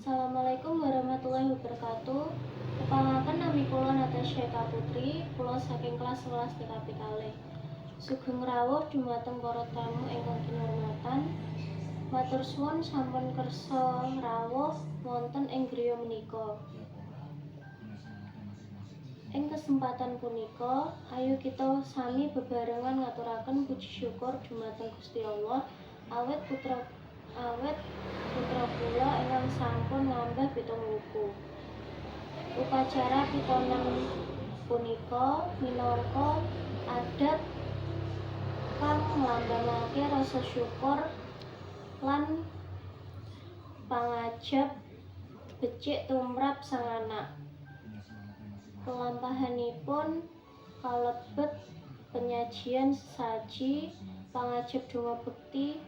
Assalamualaikum warahmatullahi wabarakatuh. Kepangaken nami kula Natasha Eka Putri, kula saking kelas 11 TKP kalih. Sugeng rawuh dhumateng para tamu ingkang kinurmatan. Matur suwun sampun kersa rawuh wonten ing griya menika. Ing kesempatan punika, ayo kita sami bebarengan ngaturaken puji syukur dhumateng Gusti Allah awet putra kula ingkang sampun nambah 7 wuku. Upacara pitanem punika minangka adat kang nglambangake rasa syukur lan pangajab becik tumrap sang anak. Kelampahanipun kalebet penyajian sesaji, pangajab donga bekti,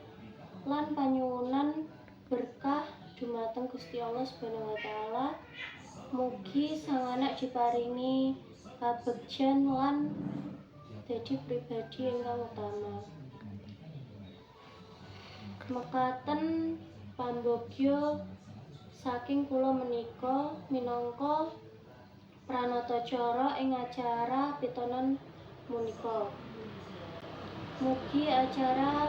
lan panyuwunan berkah dhumateng Gusti Allah Subhanahu wa taala. Mugi sang anak diparingi kabegjan lan dadi pribadi ingkang utama. Mekaten pambagya saking kula menika minangka pranatacara ing acara pitanen punika. Mugi acara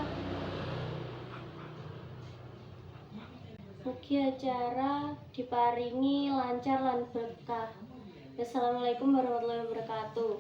diparingi lancar lan berkah. Wassalamualaikum warahmatullahi wabarakatuh.